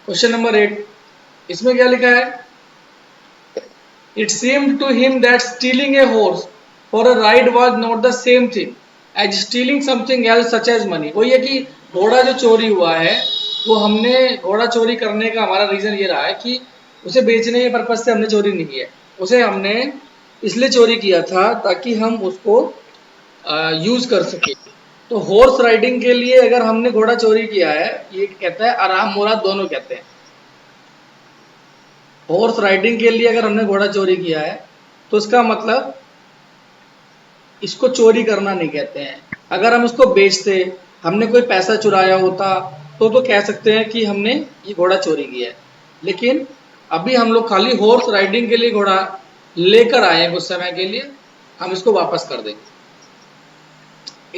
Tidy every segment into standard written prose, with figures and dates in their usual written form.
Question number 8, इसमें क्या लिखा है? It seemed to him that stealing a horse for a ride was not the same thing as stealing something else such as money. वो ये कि घोड़ा जो चोरी हुआ है, वो हमने घोड़ा चोरी करने का हमारा रीजन ये रहा है कि उसे बेचने के पर्पज से हमने चोरी नहीं किया, उसे हमने इसलिए चोरी किया था ताकि हम उसको यूज कर सके। तो हॉर्स राइडिंग के लिए अगर हमने घोड़ा चोरी किया है, ये कहता है आराम मुराद दोनों कहते हैं। हॉर्स राइडिंग के लिए अगर हमने घोड़ा चोरी किया है तो इसका मतलब इसको चोरी करना नहीं कहते हैं। अगर हम उसको बेचते, हमने कोई पैसा चुराया होता तो कह सकते हैं कि हमने ये घोड़ा चोरी किया है। लेकिन अभी हम लोग खाली हॉर्स राइडिंग के लिए घोड़ा लेकर आए हैं कुछ समय के लिए, हम इसको वापस कर देंगे,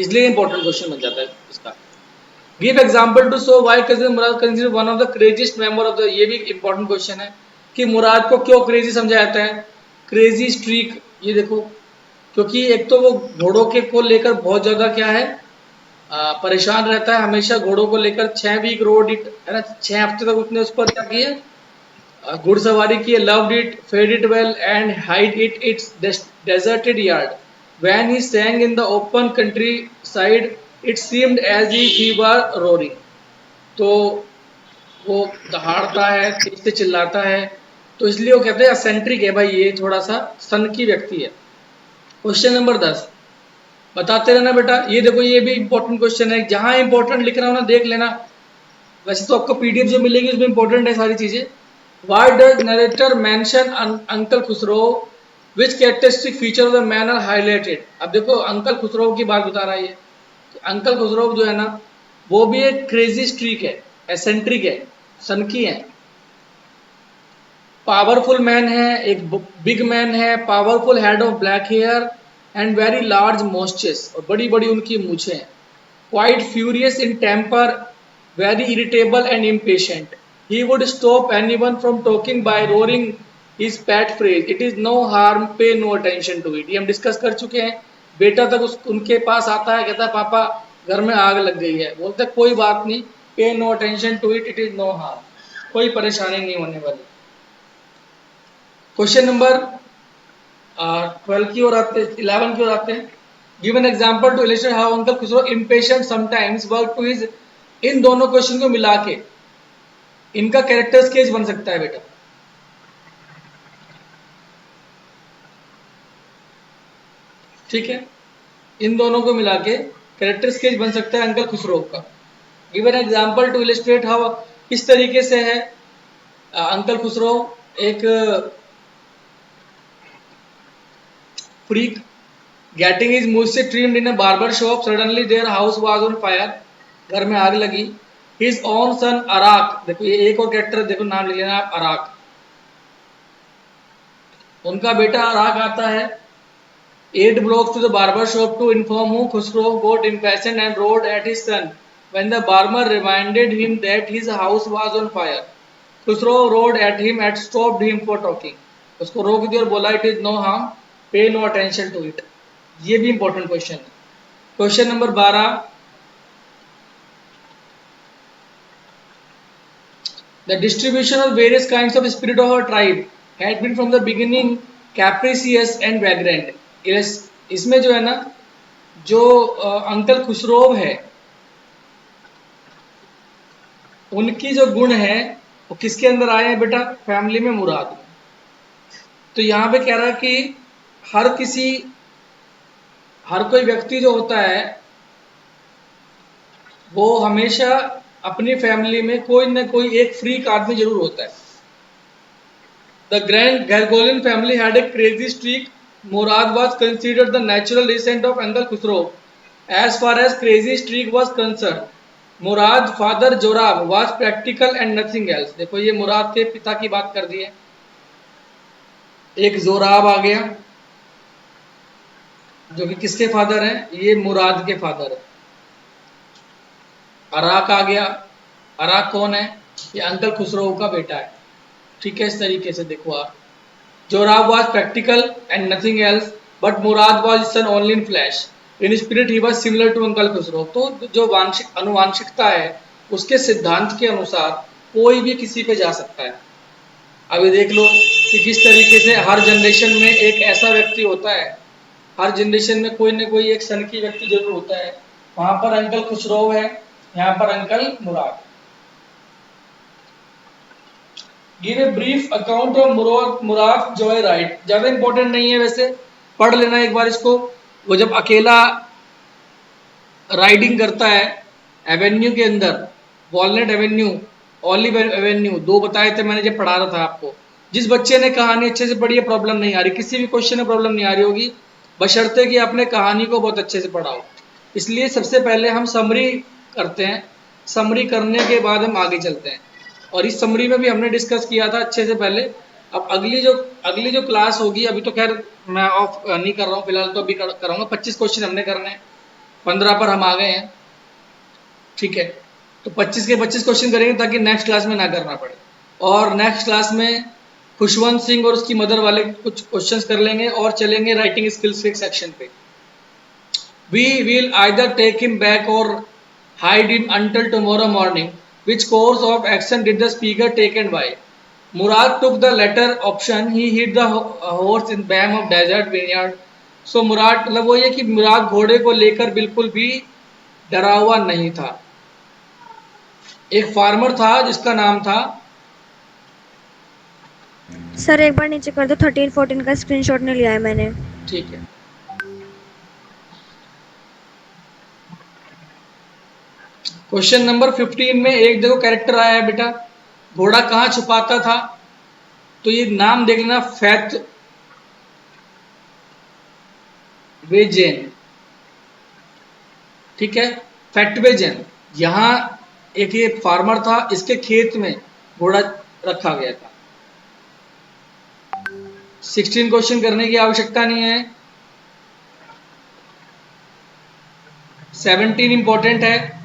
इसलिए इंपॉर्टेंट क्वेश्चन बन जाता है इसका। Give example to show why Murad consider one of the craziest member of the, ये भी इंपॉर्टेंट क्वेश्चन है कि मुराद को क्यों क्रेजी समझा जाता है। क्रेजी स्ट्रीक, ये देखो, क्योंकि एक तो वो घोड़ों के को लेकर बहुत ज्यादा क्या है, परेशान रहता है हमेशा घोड़ों को लेकर। 6 वीक रोड इट, है ना, 6 हफ्ते तक उसने उस पर क्या किया, घुड़सवारी की। Loved it, fed it well and hide it it's deserted yard. When he sang in the open countryside it seemed as if he were roaring. तो वो दहाड़ता है, तेज से चिल्लाता है, तो इसलिए वो कहते हैं असेंट्रिक है भाई, ये थोड़ा सा सन की व्यक्ति है। क्वेश्चन नंबर 10, बताते रहना बेटा। ये देखो, ये भी इंपॉर्टेंट क्वेश्चन है, जहां इंपॉर्टेंट लिख रहा हूं ना देख लेना। वैसे तो आपको पीडीएफ जो मिलेगी उसमें इंपॉर्टेंट है सारी चीजें। Why does narrator mention uncle Khusro, which characteristic feature of the man are highlighted. अब देखो अंकल खुसरो की बात बता रहा है ये। अंकल खुसरो जो है ना, वो भी एक क्रेजी स्ट्रीक है, एसेंट्रिक है, सनकी है, पावरफुल मैन है, एक बिग मैन है, powerful head of black hair and very large moustaches, और बड़ी बड़ी उनकी मूछें हैं। Quite furious in temper, very irritable and impatient. He would stop anyone from talking by roaring his pet phrase, it is no harm, pay no attention to it. ये हम discuss कर चुके हैं। बेटा तक उनके पास आता है, कहता है पापा घर में आग लग गई है, बोलते हैं कोई बात नहीं, pay no attention to it, it is no harm, कोई परेशानी नहीं होने वाली। क्वेश्चन नंबर 12 की ओर आते, 11 की ओर आते हैं। Give an example to illustrate how uncle Khusro impatient sometimes work to his. इन दोनों क्वेश्चन को मिला के इनका कैरेक्टर स्केच बन सकता है बेटा, ठीक है। इन दोनों को मिला के कैरेक्टर स्केच बन सकता है अंकल खुसरो का। Give an example to illustrate how, किस तरीके से है अंकल खुसरो एक फ्रीक, गेटिंग हिज मूछें trimmed in a barber shop, suddenly their house was on fire, घर में आग लगी। हिज ओन सन अराक, देखो ये एक और कैरेक्टर, देखो नाम ले लेना आप, अराक, उनका बेटा अराक आता है। 8 blocks to the barber shop to inform who Khusro got impatient and roared at his son when the barber reminded him that his house was on fire. Khusro roared at him and stopped him for talking. उसको रोक दिया और बोला it is no harm, pay no attention to it. ये भी important question है। Question number 12, the distribution of various kinds of spirit of our tribe had been from the beginning capricious and vagrant. इसमें जो है ना, जो uncle खुसरोव है उनकी जो गुण है वो किसके अंदर आए हैं बेटा, फैमिली में, मुराद। तो यहाँ पे कह रहा है कि हर कोई व्यक्ति जो होता है वो हमेशा अपनी फैमिली में कोई ना कोई एक फ्रीक आदमी जरूर होता है। The grand Garoghlanian family had a crazy streak, Mourad was considered the natural descendant of Uncle Khusro as far as crazy streak was concerned. Mourad father Zorab was practical and nothing else। देखो ये मुराद के पिता की बात कर दी है, एक जोराब आ गया जो कि किसके फादर हैं, ये मुराद के फादर है। अराक आ गया, अराक कौन है, ये अंकल खुसरो का बेटा है, ठीक है। इस तरीके से देखो आप, जोराब was practical and nothing else, but Murad was his son only in flesh. In spirit he was similar to Uncle Khusro। तो जो वांशिक अनुवांशिकता है उसके सिद्धांत के अनुसार कोई भी किसी पे जा सकता है। अभी देख लो कि किस तरीके से हर जनरेशन में एक ऐसा व्यक्ति होता है, हर जनरेशन में कोई ना कोई एक सन की व्यक्ति जरूर होता है। वहां पर अंकल खुसरो है, यहाँ पर uncle Murad. Give a brief account of Murad Joy ride. ज्यादा इंपॉर्टेंट नहीं है वैसे, पढ़ लेना एक बार इसको। वो जब अकेला राइडिंग करता है एवेन्यू के अंदर, वॉलनट एवेन्यू, ऑलिव एवेन्यू, दो बताए थे मैंने जब पढ़ा रहा था आपको। जिस बच्चे ने कहानी अच्छे से पढ़ी है, प्रॉब्लम नहीं आ रही, किसी भी क्वेश्चन में प्रॉब्लम नहीं आ रही होगी, बशर्ते कि आपने कहानी को बहुत अच्छे से पढ़ा हो। इसलिए सबसे पहले हम समरी करते हैं, समरी करने के बाद हम आगे चलते हैं। और इस समरी में भी हमने डिस्कस किया था अच्छे से पहले। अब अगली जो क्लास होगी, अभी तो खैर मैं ऑफ नहीं कर रहा हूँ फिलहाल, तो अभी कराऊंगा। 25 क्वेश्चन हमने करने हैं, 15 पर हम आ गए हैं, ठीक है। तो 25 के 25 क्वेश्चन करेंगे ताकि नेक्स्ट क्लास में ना करना पड़े। और नेक्स्ट क्लास में खुशवंत सिंह और उसकी मदर वाले कुछ क्वेश्चंस कर लेंगे और चलेंगे राइटिंग स्किल्स के सेक्शन पे। We will either take him back or hide him until tomorrow morning. Which course of action did the speaker take and why? Mourad took the latter option, he hid the horse in barn of desert vineyard. So Mourad, मतलब वो ये कि मुराद घोड़े को लेकर बिल्कुल भी डरा हुआ नहीं था। एक फार्मर था जिसका नाम था, सर एक बार नीचे कर दो, 13-14 का स्क्रीनशॉट नहीं लिया है मैंने। ठीक है। क्वेश्चन नंबर 15 में एक देखो कैरेक्टर आया है बेटा, घोड़ा कहाँ छुपाता था? तो ये नाम देख लेना, फैत वेजेन, ठीक है, फैटवेजन। यहाँ एक ये फार्मर था, इसके खेत में घोड़ा रखा गया था। 16 क्वेश्चन करने की आवश्यकता नहीं है, 17 इंपॉर्टेंट है।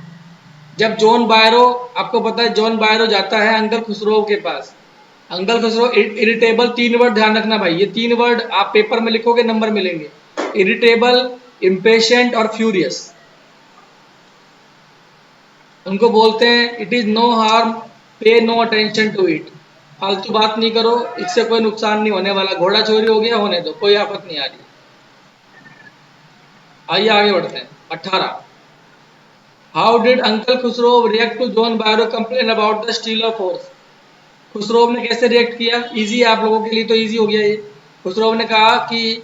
जब जॉन बायरो, आपको पता है जॉन बायरो जाता है अंकल खुसरो के पास। अंकल खुसरो इरिटेबल, 3 वर्ड ध्यान रखना भाई, ये 3 वर्ड आप पेपर में लिखोगे नंबर मिलेंगे। इरिटेबल, इम्पेशेंट और फ्यूरियस। उनको बोलते हैं it is no harm, pay no attention to it. फालतू बात नहीं करो, इससे कोई नुकसान नहीं होने वाला। घोड़ा चोरी हो गया, होने दो, कोई आफत नहीं आ रही। आइए आगे बढ़ते हैं। 18, how did uncle Khusro react to John Byro complain about the steal of horse? Khusro ने कैसे रिएक्ट किया? इजी है आप लोगों के लिए, तो इजी हो गया ये। खुसरो ने कहा कि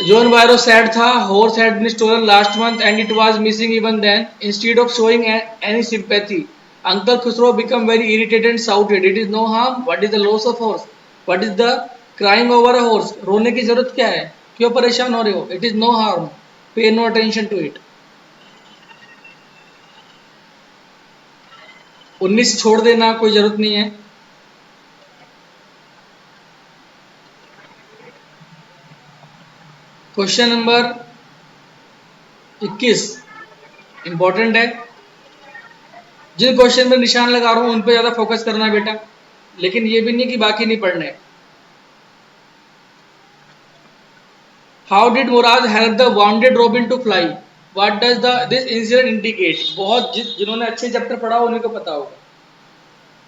जॉन बायरो सैड था, horse had been stolen last month and it was missing even then. Instead of showing any sympathy, uncle Khusro become very irritated and shouted, it is no harm, what is the loss of horse, what is the crying over a horse? रोने की जरूरत क्या है, क्यों परेशान हो रहे हो? It is no harm, pay no attention to it. 19 छोड़ देना, कोई जरूरत नहीं है। क्वेश्चन नंबर 21 इंपॉर्टेंट है। जिन क्वेश्चन में निशान लगा रहा हूं उन पे ज्यादा फोकस करना है बेटा, लेकिन ये भी नहीं कि बाकी नहीं पढ़ने। How did Murad help the wounded robin to fly? What does the this incident indicate? बहुत जिन्होंने अच्छे चैप्टर पढ़ा उन्हीं को पता होगा।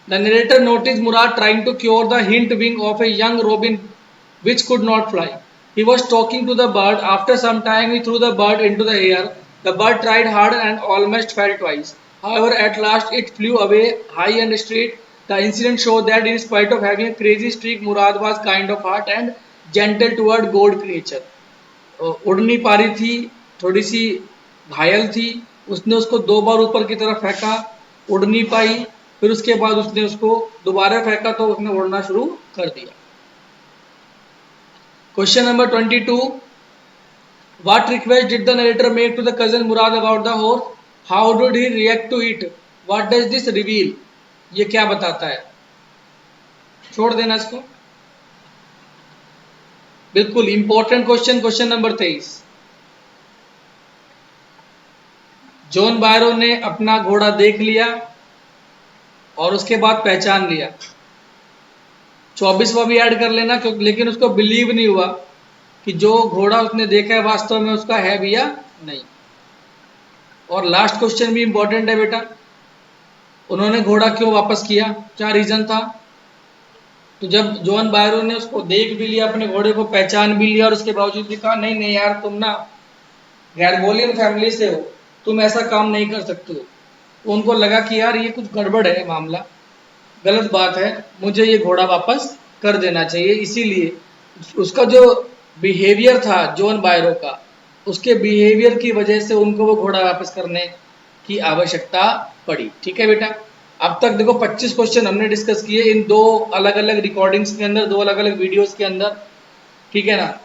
The narrator notice Murad trying to cure the hint wing of a young robin which could not fly. He was talking to the bird. After some time, he threw the bird into the air. The bird tried hard and almost fell twice. However, at last it flew away high and straight. The incident showed that in spite of having a crazy streak, Murad was kind of heart and gentle toward God creature. उड़ नहीं पा रही थी, थोड़ी सी घायल थी, उसने उसको 2 बार ऊपर की तरफ फेंका, उड़ नहीं पाई, फिर उसके बाद उसने उसको दोबारा फेंका तो उसने उड़ना शुरू कर दिया। Question number 22, what request did the narrator make to the cousin Mourad about the horse? How did he react to it? What does this reveal? ये क्या बताता है? छोड़ देना इसको, बिल्कुल important question. Question number 23, John Byro ने अपना घोड़ा देख लिया और उसके बाद पहचान लिया। 24वां भी ऐड कर लेना, क्योंकि लेकिन उसको बिलीव नहीं हुआ कि जो घोड़ा उसने देखा है वास्तव में उसका है भी या नहीं। और लास्ट क्वेश्चन भी इंपॉर्टेंट है बेटा, उन्होंने घोड़ा क्यों वापस किया, क्या रीजन था? तो जब जॉन बायरो ने उसको देख भी लिया, अपने घोड़े को पहचान भी लिया, और उसके बावजूद भी कहा नहीं नहीं यार, तुम ना गैरगोलियन फैमिली से हो, तुम ऐसा काम नहीं कर सकते हो, तो उनको लगा कि यार ये कुछ गड़बड़ है, मामला गलत बात है, मुझे ये घोड़ा वापस कर देना चाहिए। इसीलिए उसका जो बिहेवियर था जॉन बायरो का, उसके बिहेवियर की वजह से उनको वो घोड़ा वापस करने की आवश्यकता पड़ी। ठीक है बेटा, अब तक देखो 25 क्वेश्चन हमने डिस्कस किए इन दो अलग अलग रिकॉर्डिंग्स के अंदर, दो अलग अलग वीडियोस के अंदर। ठीक है ना,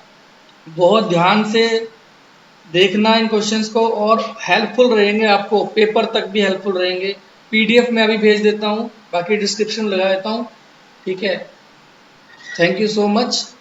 बहुत ध्यान से देखना इन क्वेश्चंस को, और हेल्पफुल रहेंगे, आपको पेपर तक भी हेल्पफुल रहेंगे। पीडीएफ में अभी भेज देता हूँ, बाकी डिस्क्रिप्शन लगा देता हूँ। ठीक है, थैंक यू सो मच।